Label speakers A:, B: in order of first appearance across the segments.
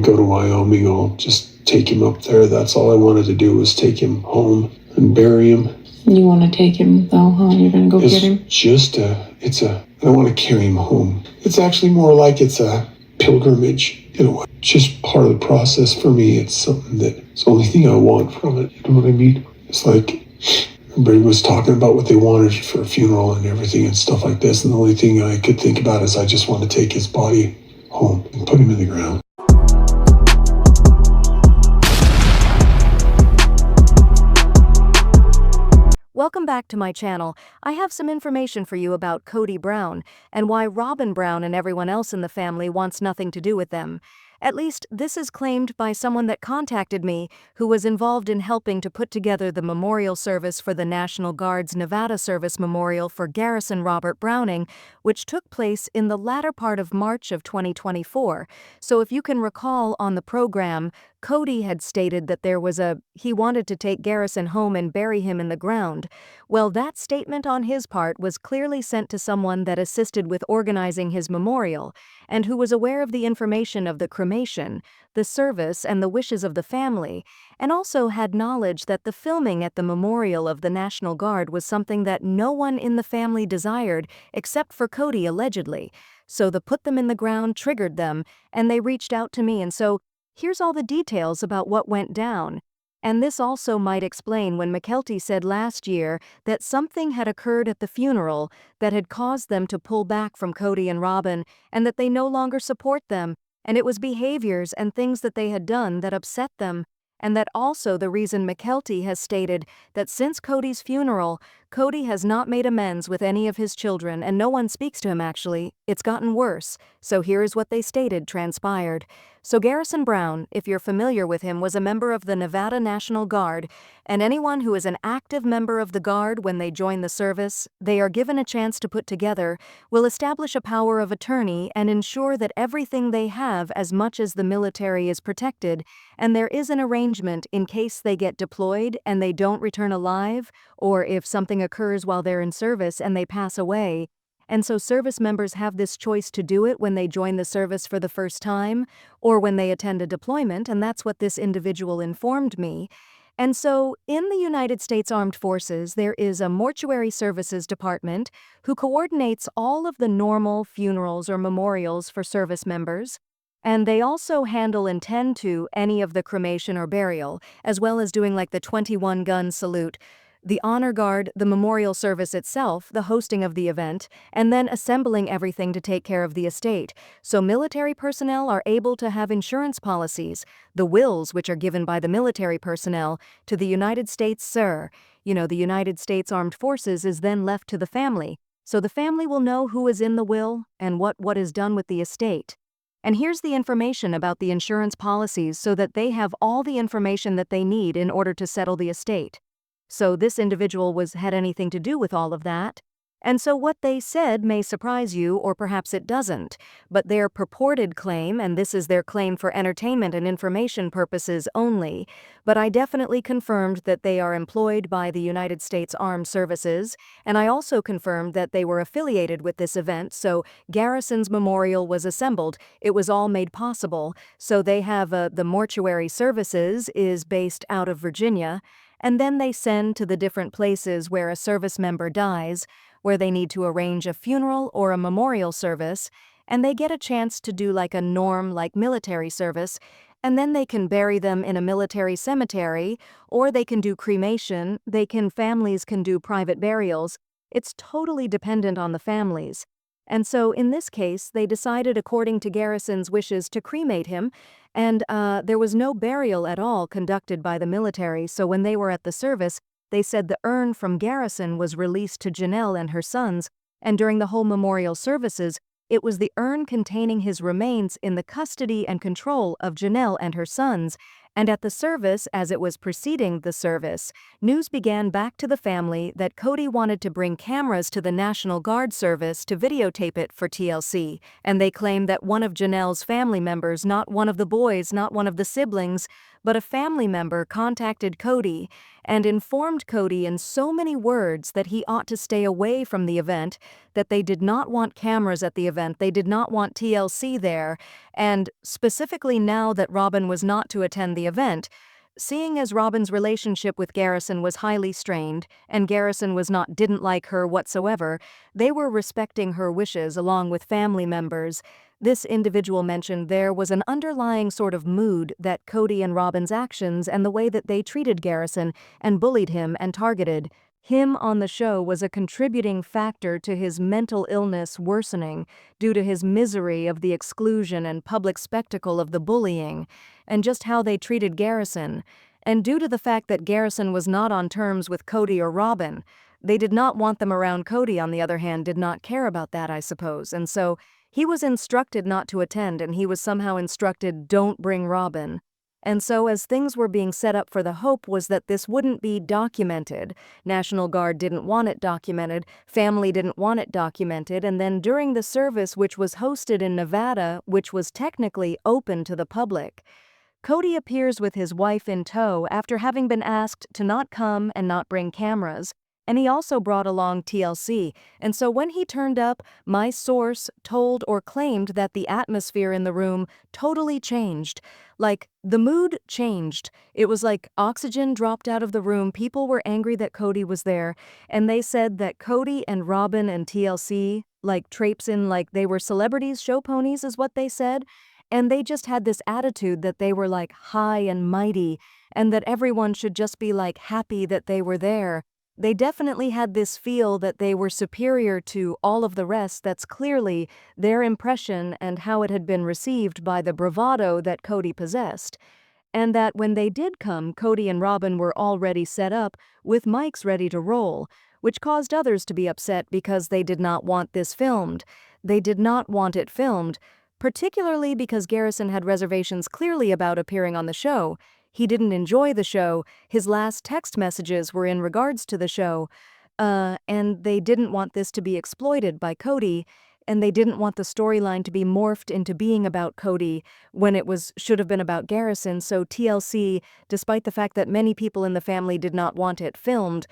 A: go to Wyoming, I'll just take him up there. That's all I wanted to do, was take him home and bury him.
B: You want to take him though, huh? You're going to go get him?
A: I don't want to carry him home. It's actually more like it's a pilgrimage, just part of the process for me. It's something it's the only thing I want from it. You know what I mean? It's like everybody was talking about what they wanted for a funeral and everything and stuff like this. And the only thing I could think about is I just want to take his body home and put him in the ground.
C: Welcome back to my channel. I have some information for you about Kody Brown and why Robyn Brown and everyone else in the family wants nothing to do with them. At least, this is claimed by someone that contacted me who was involved in helping to put together the memorial service for the National Guard's Nevada Service Memorial for Garrison Brown, which took place in the latter part of March of 2024. So if you can recall on the program, Kody had stated that he wanted to take Garrison home and bury him in the ground. Well, that statement on his part was clearly sent to someone that assisted with organizing his memorial, and who was aware of the information of the cremation, the service, and the wishes of the family, and also had knowledge that the filming at the memorial of the National Guard was something that no one in the family desired except for Kody, allegedly. So the put them in the ground triggered them, and they reached out to me, and so here's all the details about what went down. And this also might explain when McKelty said last year that something had occurred at the funeral that had caused them to pull back from Kody and Robyn, and that they no longer support them, and it was behaviors and things that they had done that upset them. And that also the reason McKelty has stated that since Kody's funeral, Kody has not made amends with any of his children, and no one speaks to him actually. It's gotten worse. So here is what they stated transpired. So Garrison Brown, if you're familiar with him, was a member of the Nevada National Guard, and anyone who is an active member of the Guard when they join the service, they are given a chance to put together, will establish a power of attorney and ensure that everything they have as much as the military is protected, and there is an arrangement in case they get deployed and they don't return alive, or if something occurs while they're in service and they pass away. And so service members have this choice to do it when they join the service for the first time, or when they attend a deployment, and that's what this individual informed me. And so, in the United States Armed Forces, there is a mortuary services department who coordinates all of the normal funerals or memorials for service members. And they also handle and tend to any of the cremation or burial, as well as doing like the 21-gun salute, the honor guard, the memorial service itself, the hosting of the event, and then assembling everything to take care of the estate. So military personnel are able to have insurance policies, the wills which are given by the military personnel to the United States SIR. The United States Armed Forces is then left to the family. So the family will know who is in the will and what is done with the estate. And here's the information about the insurance policies so that they have all the information that they need in order to settle the estate. So this individual had anything to do with all of that. And so what they said may surprise you, or perhaps it doesn't, but their purported claim, and this is their claim for entertainment and information purposes only, but I definitely confirmed that they are employed by the United States Armed Services, and I also confirmed that they were affiliated with this event, so Garrison's memorial was assembled. It was all made possible, so they have the mortuary services is based out of Virginia, and then they send to the different places where a service member dies, where they need to arrange a funeral or a memorial service, and they get a chance to do like a like military service, and then they can bury them in a military cemetery, or they can do cremation, families can do private burials. It's totally dependent on the families. And so in this case, they decided according to Garrison's wishes to cremate him, and there was no burial at all conducted by the military, so when they were at the service, they said the urn from Garrison was released to Janelle and her sons, and during the whole memorial services, it was the urn containing his remains in the custody and control of Janelle and her sons, And at the service, as it was preceding the service, news began back to the family that Kody wanted to bring cameras to the National Guard service to videotape it for TLC, and they claimed that one of Janelle's family members, not one of the boys, not one of the siblings, but a family member contacted Kody and informed Kody in so many words that he ought to stay away from the event, that they did not want cameras at the event, they did not want TLC there, and specifically now that Robyn was not to attend the event, seeing as Robyn's relationship with Garrison was highly strained, and Garrison didn't like her whatsoever, they were respecting her wishes along with family members. This individual mentioned there was an underlying sort of mood that Kody and Robyn's actions and the way that they treated Garrison and bullied him and targeted him on the show was a contributing factor to his mental illness worsening due to his misery of the exclusion and public spectacle of the bullying, and just how they treated Garrison. And due to the fact that Garrison was not on terms with Kody or Robyn, they did not want them around. Kody, on the other hand, did not care about that, I suppose, and so he was instructed not to attend, and he was somehow instructed, don't bring Robyn. And so as things were being set up for the hope was that this wouldn't be documented. National Guard didn't want it documented, family didn't want it documented, and then during the service, which was hosted in Nevada, which was technically open to the public, Kody appears with his wife in tow after having been asked to not come and not bring cameras. And he also brought along TLC, and so when he turned up, my source told or claimed that the atmosphere in the room totally changed. Like, the mood changed. It was like oxygen dropped out of the room, people were angry that Kody was there, and they said that Kody and Robyn and TLC, like traipsing like they were celebrities, show ponies is what they said, and they just had this attitude that they were like high and mighty, and that everyone should just be like happy that they were there. They definitely had this feel that they were superior to all of the rest. That's clearly their impression and how it had been received by the bravado that Kody possessed. And that when they did come, Kody and Robyn were already set up with mics ready to roll, which caused others to be upset because they did not want this filmed. They did not want it filmed, particularly because Garrison had reservations clearly about appearing on the show. He didn't enjoy the show. His last text messages were in regards to the show. And they didn't want this to be exploited by Kody, and they didn't want the storyline to be morphed into being about Kody when it should have been about Garrison. So TLC, despite the fact that many people in the family did not want it filmed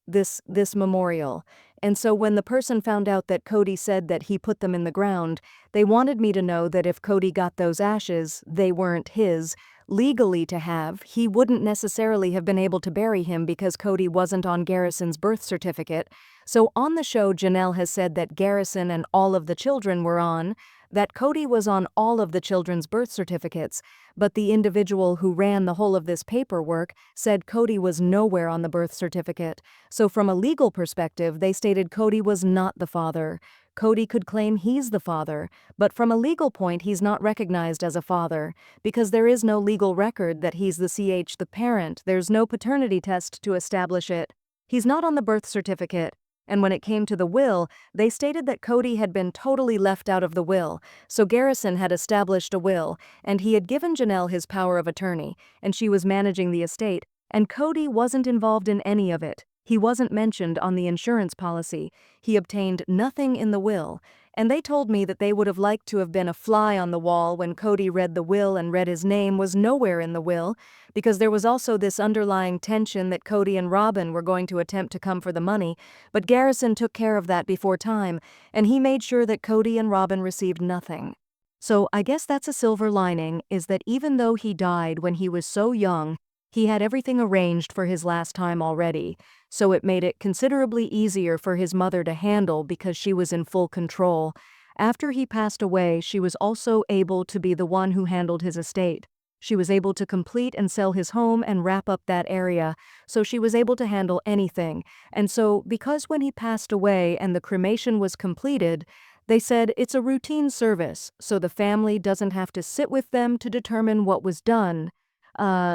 C: this memorial. And so when the person found out that Kody said that he put them in the ground, they wanted me to know that if Kody got those ashes, they weren't his. Legally to have, he wouldn't necessarily have been able to bury him because Kody wasn't on Garrison's birth certificate. So on the show, Janelle has said that Garrison and all of the children were on, that Kody was on all of the children's birth certificates, but the individual who ran the whole of this paperwork said Kody was nowhere on the birth certificate. So from a legal perspective, they stated Kody was not the father. Kody could claim he's the father, but from a legal point, he's not recognized as a father, because there is no legal record that he's the parent. There's no paternity test to establish it. He's not on the birth certificate. And when it came to the will, they stated that Kody had been totally left out of the will, so Garrison had established a will, and he had given Janelle his power of attorney, and she was managing the estate, and Kody wasn't involved in any of it. He wasn't mentioned on the insurance policy. He obtained nothing in the will, and they told me that they would have liked to have been a fly on the wall when Kody read the will and read his name was nowhere in the will, because there was also this underlying tension that Kody and Robyn were going to attempt to come for the money, but Garrison took care of that before time, and he made sure that Kody and Robyn received nothing. So I guess that's a silver lining, is that even though he died when he was so young, he had everything arranged for his last time already, so it made it considerably easier for his mother to handle because she was in full control. After he passed away, she was also able to be the one who handled his estate. She was able to complete and sell his home and wrap up that area, so she was able to handle anything. And so, because when he passed away and the cremation was completed, they said it's a routine service, so the family doesn't have to sit with them to determine what was done.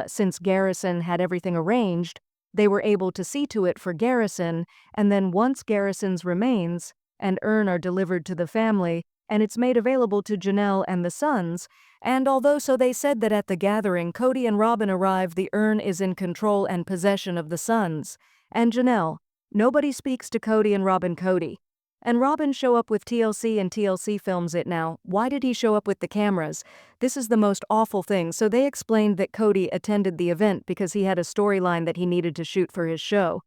C: Since Garrison had everything arranged, they were able to see to it for Garrison, and then once Garrison's remains and urn are delivered to the family, and it's made available to Janelle and the sons. And although so they said that at the gathering Kody and Robyn arrived, the urn is in control and possession of the sons. And Janelle, nobody speaks to Kody and Robyn Kody. And Robyn show up with TLC and TLC films it now. Why did he show up with the cameras? This is the most awful thing. So they explained that Kody attended the event because he had a storyline that he needed to shoot for his show.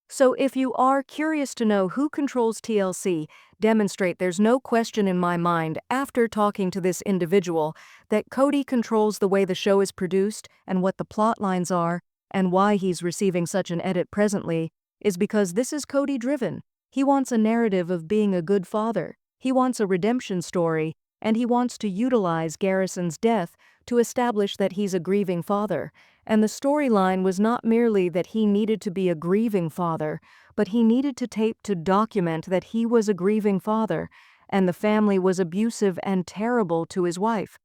C: So if you are curious to know who controls TLC, demonstrate there's no question in my mind after talking to this individual that Kody controls the way the show is produced and what the plot lines are, and why he's receiving such an edit presently is because this is Kody driven. He wants a narrative of being a good father. He wants a redemption story, and he wants to utilize Garrison's death to establish that he's a grieving father. And the storyline was not merely that he needed to be a grieving father, but he needed to tape to document that he was a grieving father, and the family was abusive and terrible to his wife.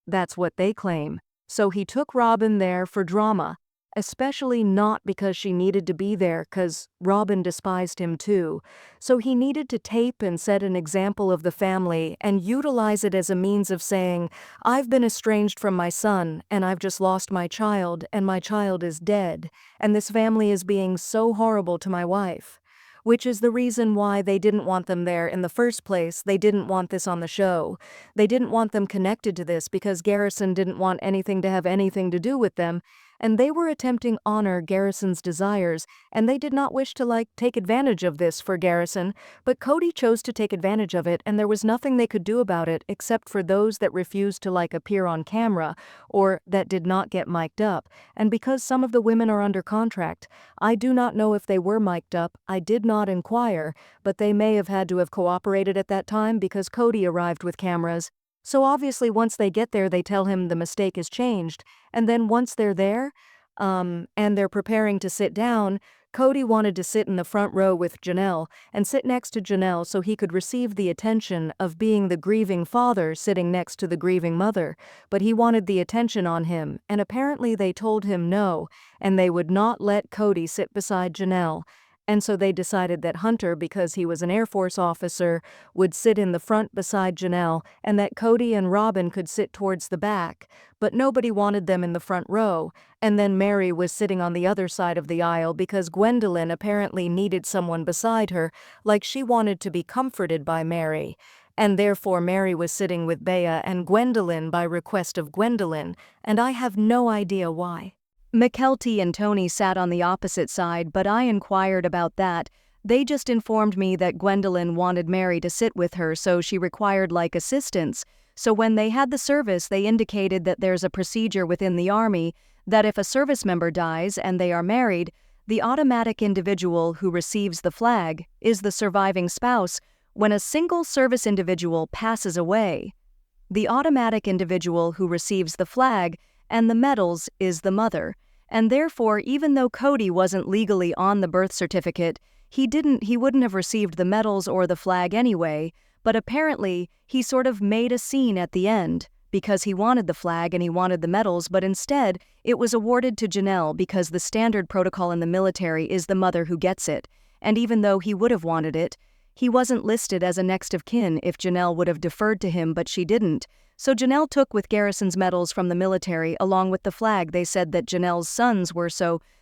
C: That's what they claim. So he took Robyn there for drama, especially not because she needed to be there, because Robyn despised him too. So he needed to tape and set an example of the family and utilize it as a means of saying, I've been estranged from my son, and I've just lost my child, and my child is dead, and this family is being so horrible to my wife. Which is the reason why they didn't want them there in the first place. They didn't want this on the show. They didn't want them connected to this because Garrison didn't want anything to have anything to do with them, and they were attempting honor Garrison's desires, and they did not wish to take advantage of this for Garrison, but Kody chose to take advantage of it, and there was nothing they could do about it except for those that refused to appear on camera or that did not get mic'd up. And because some of the women are under contract, I do not know if they were mic'd up. I did not inquire, but they may have had to have cooperated at that time because Kody arrived with cameras. So obviously once they get there, they tell him the mistake is changed, and then once they're there, and they're preparing to sit down, Kody wanted to sit in the front row with Janelle and sit next to Janelle so he could receive the attention of being the grieving father sitting next to the grieving mother, but he wanted the attention on him, and apparently they told him no, and they would not let Kody sit beside Janelle. And so they decided that Hunter, because he was an Air Force officer, would sit in the front beside Janelle, and that Kody and Robyn could sit towards the back. But nobody wanted them in the front row, and then Meri was sitting on the other side of the aisle because Gwendolyn apparently needed someone beside her, like she wanted to be comforted by Meri. And therefore Meri was sitting with Bea and Gwendolyn by request of Gwendolyn, and I have no idea why. Mykelti and Tony sat on the opposite side, but I inquired about that. They just informed me that Gwendolyn wanted Meri to sit with her, so she required assistance. So when they had the service, they indicated that there's a procedure within the Army that if a service member dies and they are married, the automatic individual who receives the flag is the surviving spouse. When a single service individual passes away, the automatic individual who receives the flag and the medals is the mother. And therefore, even though Kody wasn't legally on the birth certificate, he wouldn't have received the medals or the flag anyway, but apparently he sort of made a scene at the end because he wanted the flag and he wanted the medals, but instead it was awarded to Janelle because the standard protocol in the military is the mother who gets it. And even though he would have wanted it, he wasn't listed as a next of kin if Janelle would have deferred to him, but she didn't. So Janelle took with Garrison's medals from the military along with the flag. They said that Janelle's sons were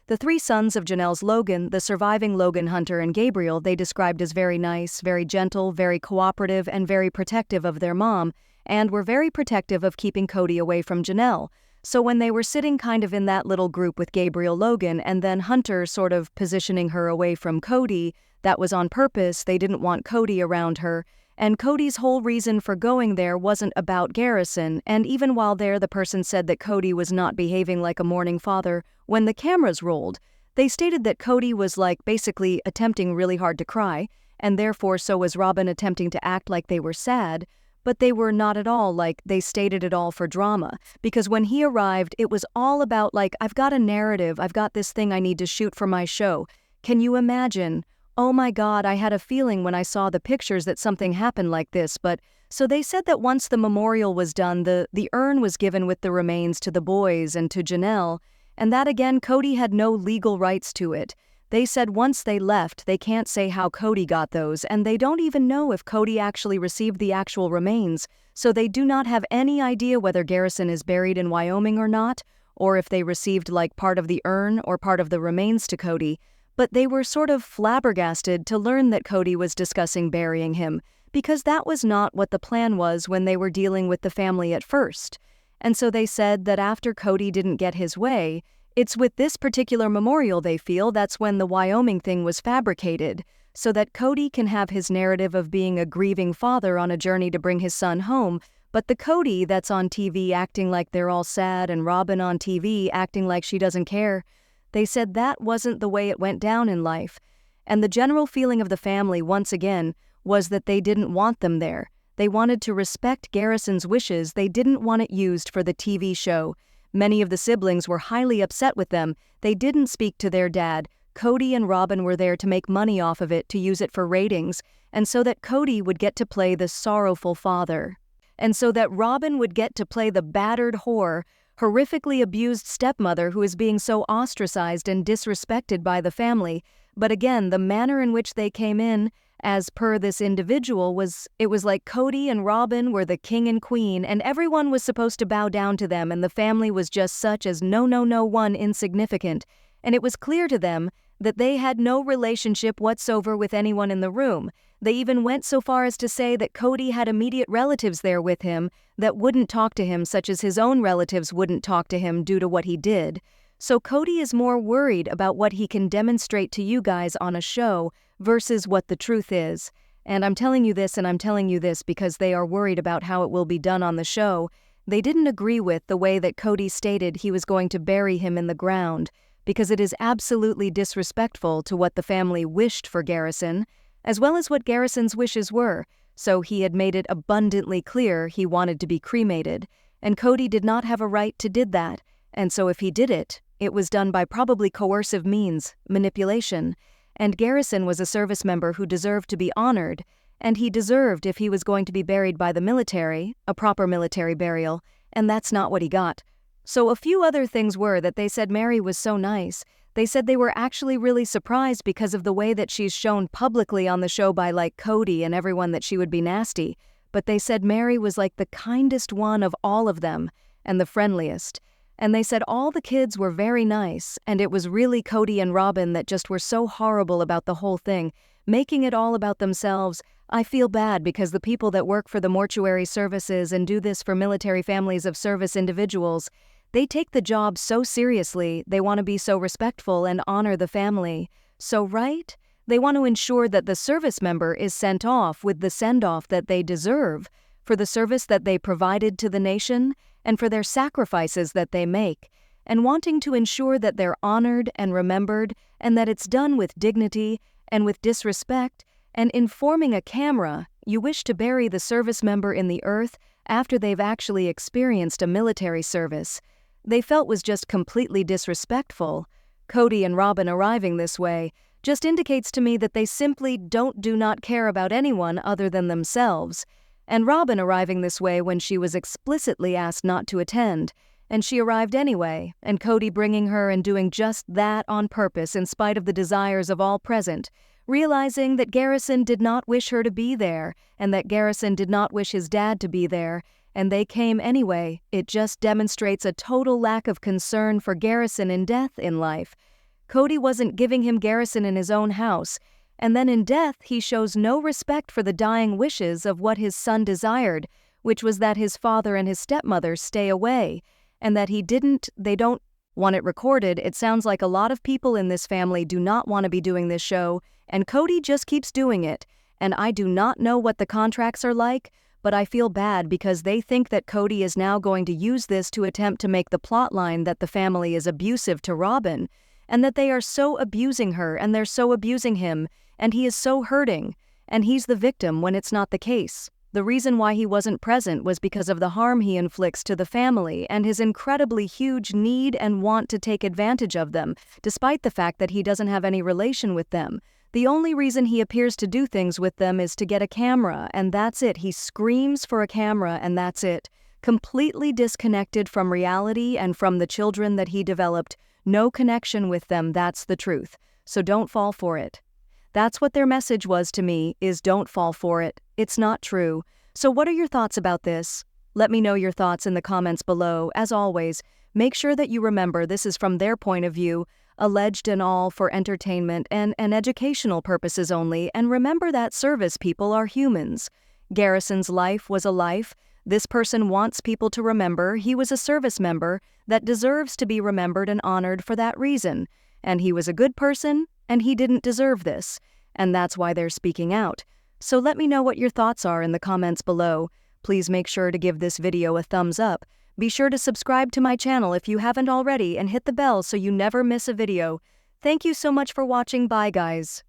C: the three sons of Janelle's Logan, the surviving Logan, Hunter, and Gabriel, they described as very nice, very gentle, very cooperative, and very protective of their mom, and were very protective of keeping Kody away from Janelle. So when they were sitting kind of in that little group with Gabriel Logan and then Hunter sort of positioning her away from Kody, that was on purpose. They didn't want Kody around her. And Kody's whole reason for going there wasn't about Garrison, and even while there the person said that Kody was not behaving like a mourning father. When the cameras rolled, they stated that Kody was basically attempting really hard to cry, and therefore so was Robyn attempting to act like they were sad, but they were not at all. They stated it all for drama, because when he arrived it was all about I've got a narrative, I've got this thing I need to shoot for my show. Can you imagine? Oh my God, I had a feeling when I saw the pictures that something happened like this, but so they said that once the memorial was done, the urn was given with the remains to the boys and to Janelle, and that again, Kody had no legal rights to it. They said once they left, they can't say how Kody got those, and they don't even know if Kody actually received the actual remains, so they do not have any idea whether Garrison is buried in Wyoming or not, or if they received like part of the urn or part of the remains to Kody, but they were sort of flabbergasted to learn that Kody was discussing burying him, because that was not what the plan was when they were dealing with the family at first. And so they said that after Kody didn't get his way, it's with this particular memorial they feel that's when the Wyoming thing was fabricated, so that Kody can have his narrative of being a grieving father on a journey to bring his son home, but the Kody that's on TV acting like they're all sad and Robyn on TV acting like she doesn't care, they said that wasn't the way it went down in life. And the general feeling of the family, once again, was that they didn't want them there. They wanted to respect Garrison's wishes, they didn't want it used for the TV show. Many of the siblings were highly upset with them. They didn't speak to their dad. Kody and Robyn were there to make money off of it, to use it for ratings, and so that Kody would get to play the sorrowful father. And so that Robyn would get to play the battered whore, horrifically abused stepmother who is being so ostracized and disrespected by the family. But again, the manner in which they came in, as per this individual, was like Kody and Robyn were the king and queen, and everyone was supposed to bow down to them, and the family was just such as no one insignificant. And it was clear to them that they had no relationship whatsoever with anyone in the room. They even went so far as to say that Kody had immediate relatives there with him that wouldn't talk to him, such as his own relatives wouldn't talk to him due to what he did. So Kody is more worried about what he can demonstrate to you guys on a show versus what the truth is. And I'm telling you this, and I'm telling you this because they are worried about how it will be done on the show. They didn't agree with the way that Kody stated he was going to bury him in the ground, because it is absolutely disrespectful to what the family wished for Garrison, as well as what Garrison's wishes were, so he had made it abundantly clear he wanted to be cremated, and Kody did not have a right to did that, and so if he did it, it was done by probably coercive means, manipulation, and Garrison was a service member who deserved to be honored, and he deserved, if he was going to be buried by the military, a proper military burial, and that's not what he got. So a few other things were that they said Meri was so nice. They said they were actually really surprised because of the way that she's shown publicly on the show by like Kody and everyone that she would be nasty, but they said Meri was like the kindest one of all of them, and the friendliest. And they said all the kids were very nice, and it was really Kody and Robyn that just were so horrible about the whole thing, making it all about themselves. I feel bad because the people that work for the mortuary services and do this for military families of service individuals, they take the job so seriously, they want to be so respectful and honor the family. So right? They want to ensure that the service member is sent off with the send-off that they deserve for the service that they provided to the nation and for their sacrifices that they make, and wanting to ensure that they're honored and remembered and that it's done with dignity and with disrespect, and informing a camera you wish to bury the service member in the earth after they've actually experienced a military service, they felt was just completely disrespectful. Kody and Robyn arriving this way just indicates to me that they simply do not care about anyone other than themselves. And Robyn arriving this way when she was explicitly asked not to attend, and she arrived anyway, and Kody bringing her and doing just that on purpose in spite of the desires of all present, realizing that Garrison did not wish her to be there, and that Garrison did not wish his dad to be there, and they came anyway. It just demonstrates a total lack of concern for Garrison in death in life. Kody wasn't giving him Garrison in his own house, and then in death he shows no respect for the dying wishes of what his son desired, which was that his father and his stepmother stay away, and that they don't want it recorded. It sounds like a lot of people in this family do not want to be doing this show, and Kody just keeps doing it, and I do not know what the contracts are like, but I feel bad because they think that Kody is now going to use this to attempt to make the plotline that the family is abusive to Robyn, and that they are so abusing her and they're so abusing him, and he is so hurting, and he's the victim when it's not the case. The reason why he wasn't present was because of the harm he inflicts to the family and his incredibly huge need and want to take advantage of them, despite the fact that he doesn't have any relation with them. The only reason he appears to do things with them is to get a camera, and that's it. He screams for a camera, and that's it. Completely disconnected from reality and from the children that he developed. No connection with them, that's the truth. so don't fall for it. That's what their message was to me, is don't fall for it. It's not true. So what are your thoughts about this? Let me know your thoughts in the comments below. As always, make sure that you remember this is from their point of view, alleged and all for entertainment and educational purposes only, and remember that service people are humans. Garrison's life was a life. This person wants people to remember he was a service member that deserves to be remembered and honored for that reason. And he was a good person, and he didn't deserve this. And that's why they're speaking out. So let me know what your thoughts are in the comments below. Please make sure to give this video a thumbs up. Be sure to subscribe to my channel if you haven't already and hit the bell so you never miss a video. Thank you so much for watching. Bye, guys.